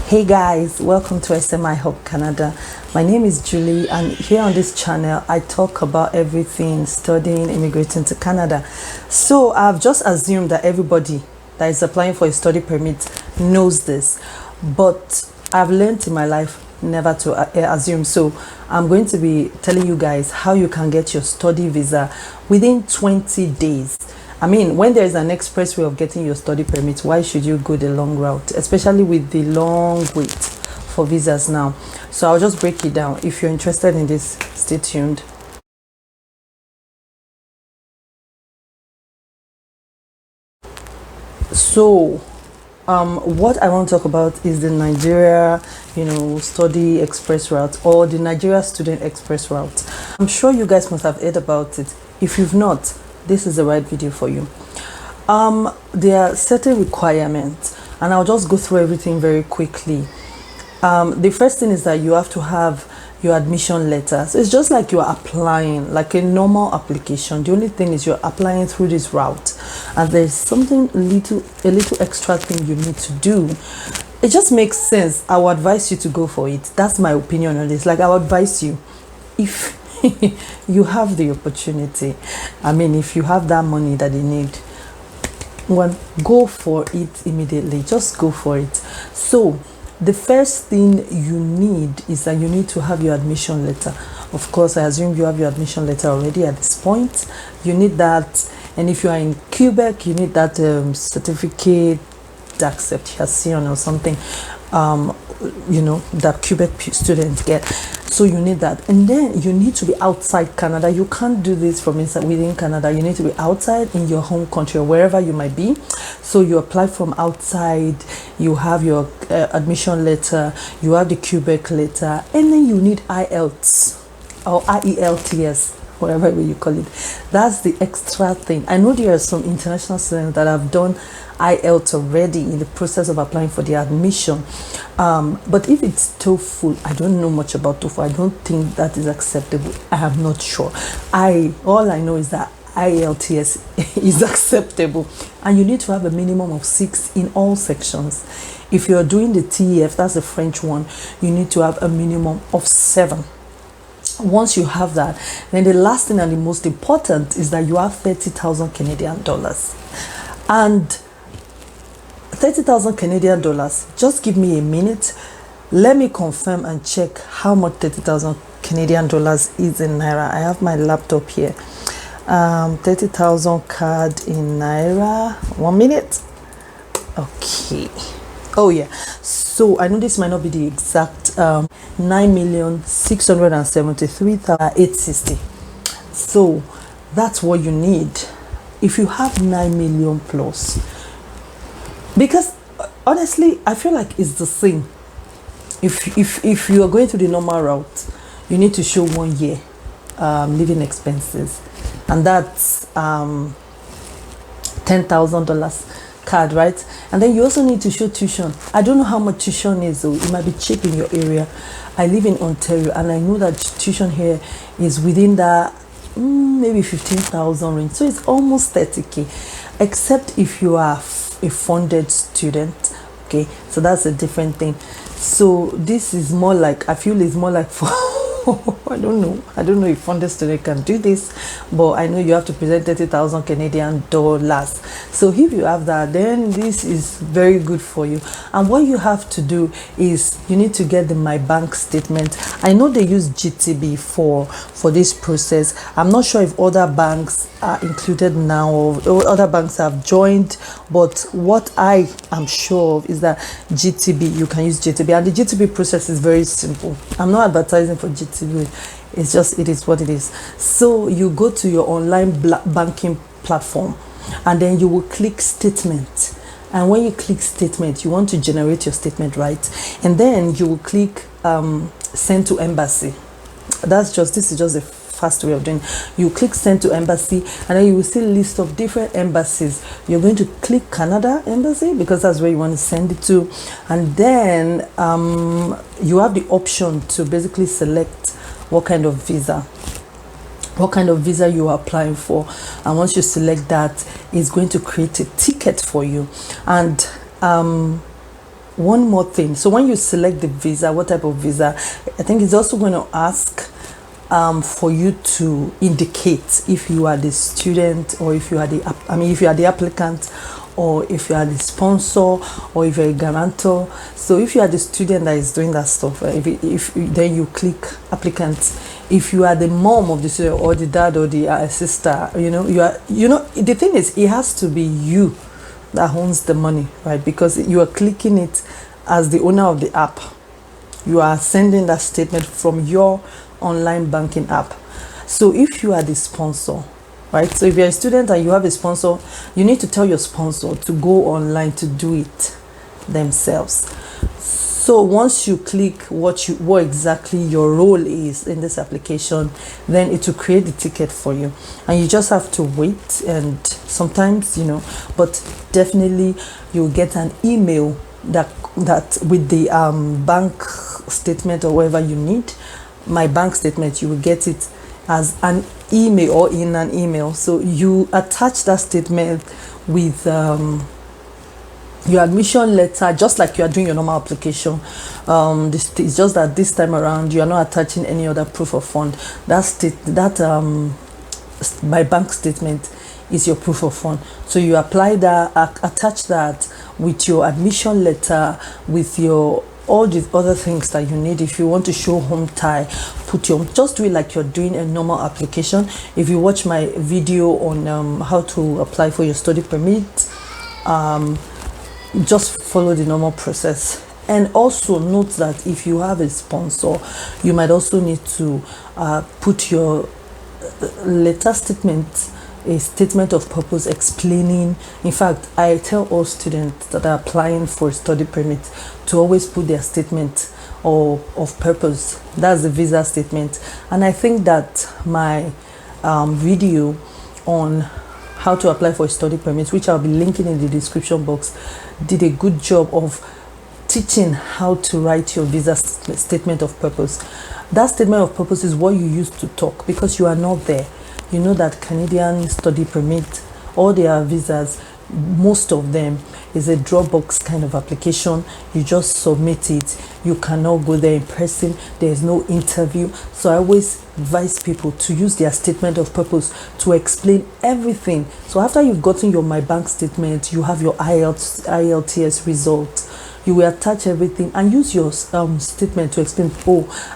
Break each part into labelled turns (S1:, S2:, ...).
S1: Hey guys, welcome to SMI Hub Canada. My name is Julie, and here on this channel I talk about everything studying, immigrating to Canada. So I've just assumed that everybody that is applying for a study permit knows this, but I've learned in my life never to assume. So I'm going to be telling you guys how you can get your study visa within 20 days. I mean, when there is an express way of getting your study permit, why should you go the long route, especially with the long wait for visas now? So I'll just break it down. If you're interested in this, stay tuned. So what I want to talk about is the Nigeria study express route, or the Nigeria Student Express route. I'm sure you guys must have heard about it. If you've not, this is the right video for you. There are certain requirements, and I'll just go through everything very quickly. The first thing is that you have to have your admission letter. So it's just like you are applying like a normal application. The only thing is you're applying through this route, and there's something a little extra thing you need to do. It just makes sense. I would advise you to go for it. That's my opinion on this. Like, I would advise you, if you have the opportunity, I mean, if you have that money that you need, go for it immediately. Just go for it. So the first thing you need is that you need to have your admission letter. Of course, I assume you have your admission letter already at this point. You need that. And if you are in Quebec, you need that certificate d'acceptation or something, that Quebec students get. So you need that. And then you need to be outside Canada. You can't do this from within Canada. You need to be outside in your home country or wherever you might be. So you apply from outside, you have your admission letter, you have the Quebec letter, and then you need IELTS or IELTS, whatever way you call it. That's the extra thing. I know there are some international students that have done IELTS already in the process of applying for the admission, but if it's TOEFL, I don't know much about TOEFL. I don't think that is acceptable. I am not sure. All I know is that IELTS is acceptable, and you need to have a minimum of 6 in all sections. If you're doing the TEF, that's the French one, you need to have a minimum of 7. Once you have that, then the last thing and the most important is that you have 30,000 Canadian dollars. And 30,000 Canadian dollars, just give me a minute. Let me confirm and check how much 30,000 Canadian dollars is in Naira. I have my laptop here. 30,000 card in Naira. 1 minute. Okay. Oh yeah. So I know this might not be the exact 9,673,860. So that's what you need if you have 9 million plus. Because honestly, I feel like it's the same. If you are going through the normal route, you need to show 1 year living expenses, and that's $10,000 card, right? And then you also need to show tuition. I don't know how much tuition is, though. It might be cheap in your area. I live in Ontario, and I know that tuition here is within that maybe 15,000 range, so it's almost 30k, except if you are a funded student. Okay, so that's a different thing. So this is more like, I feel it's more like for I don't know if funded student can do this, but I know you have to present 30,000 Canadian dollars. So if you have that, then this is very good for you. And what you have to do is you need to get my bank statement. I know they use GTB for this process. I'm not sure if other banks are included now or other banks have joined, but what I am sure of is that GTB, you can use GTB, and the GTB process is very simple. I'm not advertising for GTB. It's just, it is what it is. So you go to your online banking platform, and then you will click statement. And when you click statement, you want to generate your statement, right? And then you will click send to embassy. This is just a fast way of doing it. You click send to embassy, and then you will see a list of different embassies. You're going to click Canada embassy because that's where you want to send it to, and then you have the option to basically select what kind of visa you are applying for. And once you select that, it's going to create a ticket for you. And one more thing. So when you select the visa, what type of visa, I think it's also going to ask for you to indicate if you are the student, or if you are if you are the applicant, or if you are the sponsor, or if you're a guarantor. So if you are the student that is doing that stuff, if then you click applicant. If you are the mom of the student, or the dad, or the sister, the thing is, it has to be you that owns the money, right? Because you are clicking it as the owner of the app. You are sending that statement from your online banking app. So if you are the sponsor, right? So if you're a student and you have a sponsor, you need to tell your sponsor to go online to do it themselves. So once you click what exactly your role is in this application, then it will create the ticket for you, and you just have to wait. And sometimes, but definitely you'll get an email that with the bank statement, or whatever you need. My bank statement, you will get it as an email, or in an email. So you attach that statement with your admission letter, just like you are doing your normal application. It's just that this time around you are not attaching any other proof of fund. My bank statement is your proof of fund. So you apply that, attach that with your admission letter, with your all the other things that you need. If you want to show home tie, just do it like you're doing a normal application. If you watch my video on how to apply for your study permit, just follow the normal process. And also note that if you have a sponsor, you might also need to put your letter statement, a statement of purpose explaining. In fact, I tell all students that are applying for a study permit to always put their statement of purpose. That's the visa statement. And I think that my video on how to apply for a study permit, which I'll be linking in the description box, did a good job of teaching how to write your visa statement of purpose. That statement of purpose is what you use to talk, because you are not there. You know that Canadian study permit, all their visas, most of them is a Dropbox kind of application. You just submit it. You cannot go there in person. There is no interview. So I always advise people to use their statement of purpose to explain everything. So after you've gotten your My Bank statement, you have your IELTS result, you will attach everything and use your statement to explain,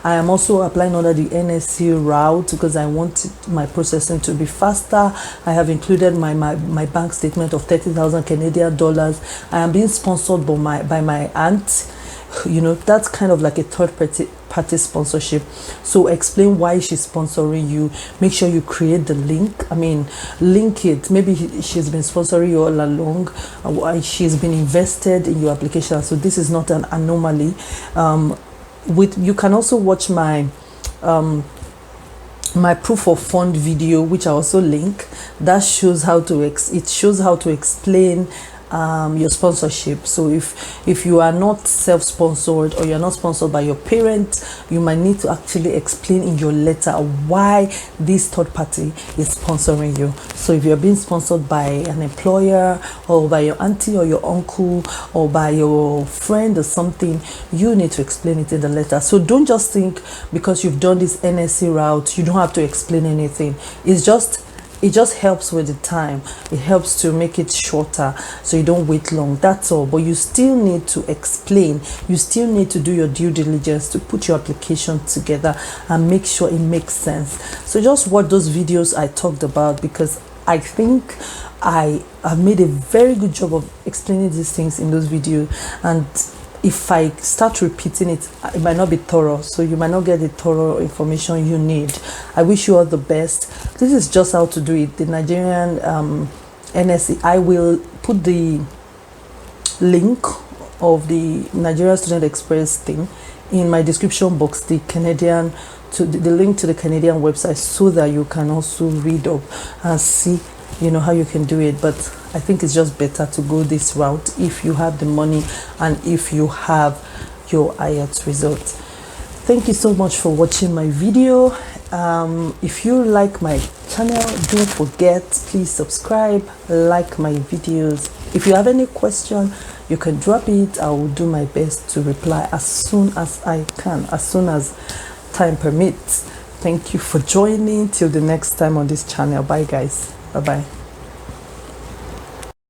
S1: I am also applying under the NSC route because I want my processing to be faster. I have included my bank statement of 30,000 Canadian dollars. I am being sponsored by my aunt. That's kind of like a third party sponsorship. So explain why she's sponsoring you. Make sure you create the link. Link it. Maybe she's been sponsoring you all along. She's been invested in your application. So this is not an anomaly. You can also watch my proof of fund video, which I also link. That shows how to explain your sponsorship. So if you are not self-sponsored, or you're not sponsored by your parents, you might need to actually explain in your letter why this third party is sponsoring you. So if you're being sponsored by an employer, or by your auntie or your uncle, or by your friend or something, you need to explain it in the letter. So don't just think because you've done this NSC route you don't have to explain anything. It just helps with the time. It helps to make it shorter so you don't wait long. That's all. But you still need to explain. You still need to do your due diligence to put your application together and make sure it makes sense. So just watch those videos I talked about, because I think I have made a very good job of explaining these things in those videos. And if I start repeating it, it might not be thorough, so you might not get the thorough information you need. I wish you all the best. This is just how to do it. The Nigerian NSC, I will put the link of the Nigerian Student Express thing in my description box, the link to the Canadian website, so that you can also read up and see how you can do it. But I think it's just better to go this route if you have the money and if you have your IELTS result. Thank you so much for watching my video. If you like my channel, don't forget, please subscribe, like my videos. If you have any question, you can drop it. I will do my best to reply as soon as I can, as soon as time permits. Thank you for joining. Till the next time on this channel. Bye guys. Bye bye.